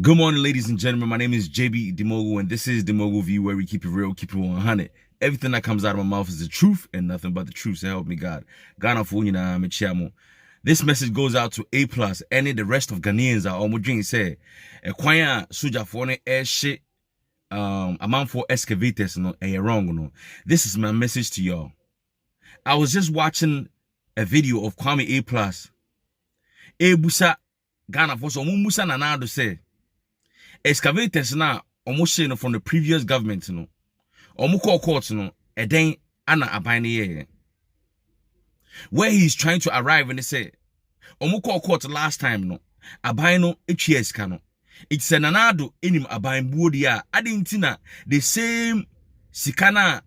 Good morning, ladies and gentlemen. My name is JB Demogu, and this is Demogu View, where we keep it real, keep it 100. Everything that comes out of my mouth is the truth and nothing but the truth. So help me God. Ghana for you. This message goes out to A plus, any the rest of Ghanaians are almost drinking say a kwaya suja for air shit amount for excavators no wrong no. This is my message to y'all. I was just watching a video of Kwame A plus. E busa Ghana for so mumusa nanado say excavators na almost no from the previous government no omo call court no eden ana aban ye where he's trying to arrive and they say omo call court last time no aban no etwa esika no it's an anado enim aban buodi a adintina the same sikana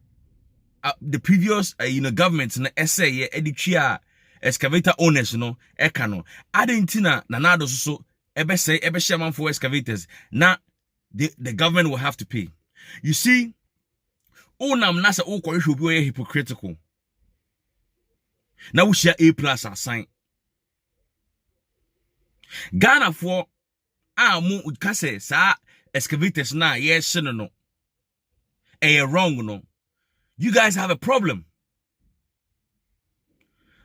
the previous government na essay ye editwa excavator owners no eka no adintina nanado so ebe shaman for excavators. Now the government will have to pay. You see, unam nasa ukwa should be hypocritical. Now we share A plus assign. Ghana for mu kase sa excavators na yes no. Wrong no. You guys have a problem.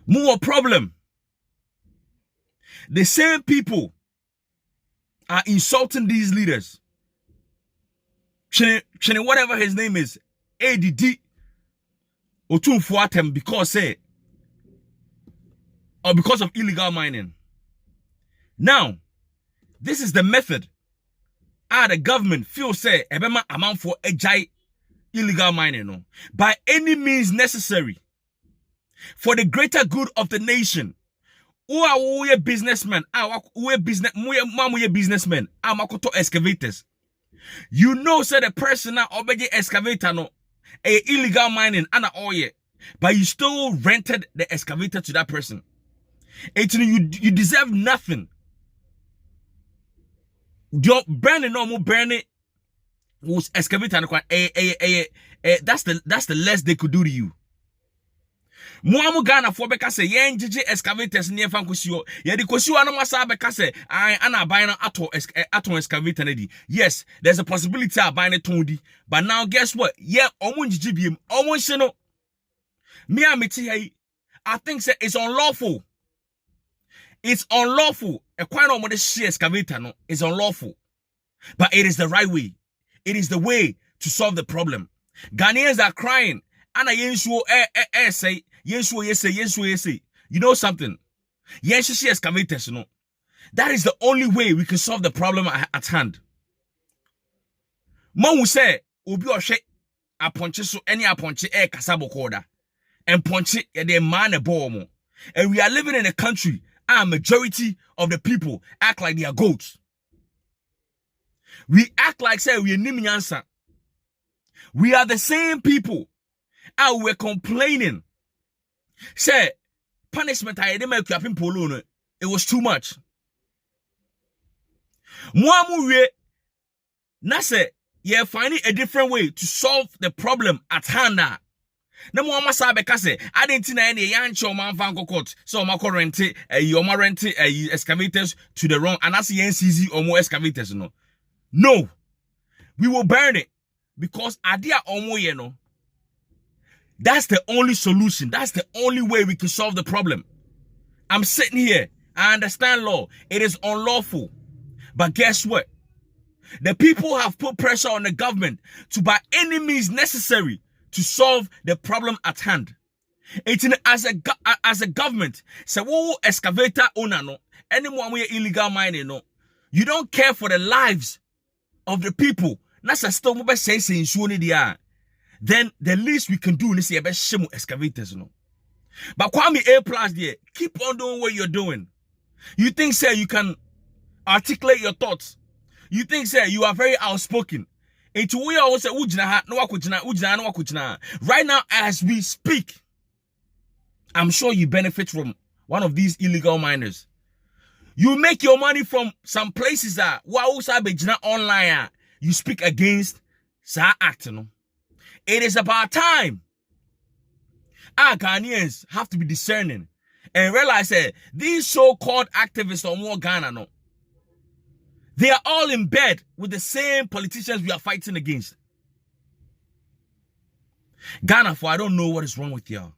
More problem. The same people are insulting these leaders. Chene whatever his name is, ADD Otunfuatem because of illegal mining. Now, this is the method. The government feel say ebema amount for ejai illegal mining no. By any means necessary for the greater good of the nation. Uwe businessmen, businessmen, makoto excavators. You know, say the person now obey excavator no, illegal mining ana oye, but you still rented the excavator to that person. You deserve nothing. Your burning no more burning was excavator. That's the less they could do to you. Muamu Ghana for beka say yen jiji excavators near fankusio. Ye di kosio anamasa beka say I ana buying ato excavator nedi. Yes, there's a possibility of buying it tondi. But now guess what? Yeah, omun jiji biem. Omun shino. Me amiti I think say it's unlawful. It's unlawful. A quite no the share excavator no is unlawful. But it is the right way. It is the way to solve the problem. Ghanaians are crying. Ana yensuo say yensuo. You know something? Yensuo excavators no. That is the only way we can solve the problem at hand. Mo say obi ohwe aponche so any aponche kasabo koda. And ponche de man a ball. And we are living in a country a majority of the people act like they are goats. We act like say we are niminyansa. We are the same people. We're complaining. Say, punishment I didn't make you polo. It was too much. Muamu Nase, you're finding a different way to solve the problem at hand. Na muama sabe kase, I didn't know any yancho man fanko court. So my current rent excavators to the wrong and that's the NCZ or more excavators no. No. We will burn it because adia omo no. That's the only solution. That's the only way we can solve the problem. I'm sitting here. I understand law. It is unlawful. But guess what? The people have put pressure on the government to by any means necessary to solve the problem at hand. It's as a government, say wo excavator owner no, anyone with illegal mining no. You don't care for the lives of the people. That's a still mobile say then the least we can do is see about shemu excavators no. But Kwame A plus there, keep on doing what you're doing. You think say you can articulate your thoughts. You think say you are very outspoken. Into we always say right now as we speak, I'm sure you benefit from one of these illegal miners. You make your money from some places that online. You speak against sa act no. It is about time our Ghanaians have to be discerning and realize that these so-called activists are more Ghana no. They are all in bed with the same politicians we are fighting against. Ghana, for I don't know what is wrong with y'all.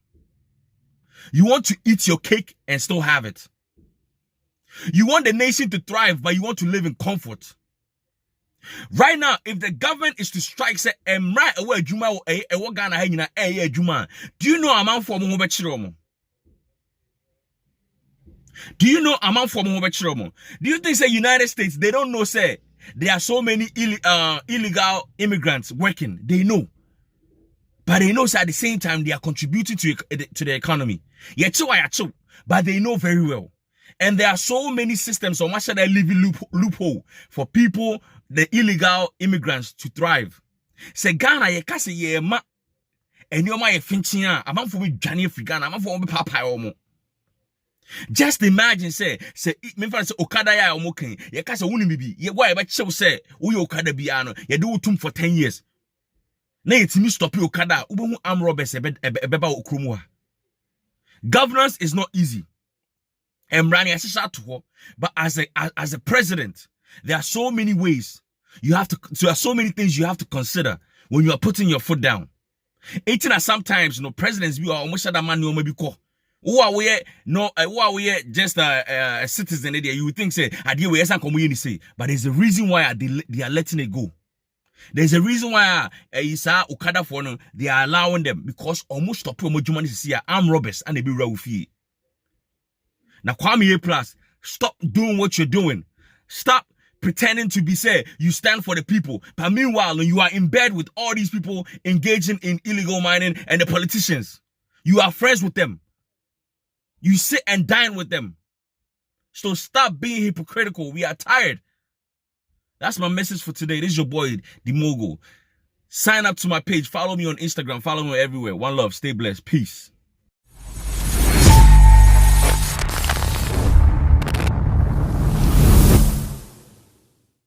You want to eat your cake and still have it. You want the nation to thrive, but you want to live in comfort. Right now, if the government is to strike, say, do you know amount for Do you know amount for Do you think, say, United States, they don't know, say, there are so many illegal immigrants working? They know. But they know, say, at the same time, they are contributing to the economy. But they know very well. And there are so many systems on which they leave loophole for people, the illegal immigrants, to thrive. Say Ghana, ye kase ye ma, and you ma ye finchia. Among for me, Johnny Africana. Among for me, Papa Omo. Just imagine, say, me for say Okada ya omo ken. Ye kase wuni bibi. Ye why about show say we Okada biano. Ye do tum for 10 years. Na ye timi stop you Okada. Ubu arm robbers ebeba okrumwa. Governance is not easy. But as a president, there are so many ways there are so many things you have to consider when you are putting your foot down. 18 sometimes, presidents be almost that man no maybe call. Who are we just a citizen there? You would think say I deal with some community say, but there's a reason why they are letting it go. There's a reason why Isa Okada for them, they are allowing them, because almost stop money to see armed robbers and they be real with you. Now, Kwame A Plus, stop doing what you're doing. Stop pretending to be, say, you stand for the people. But meanwhile, you are in bed with all these people engaging in illegal mining and the politicians. You are friends with them. You sit and dine with them. So stop being hypocritical. We are tired. That's my message for today. This is your boy, The Mogul. Sign up to my page. Follow me on Instagram. Follow me everywhere. One love. Stay blessed. Peace.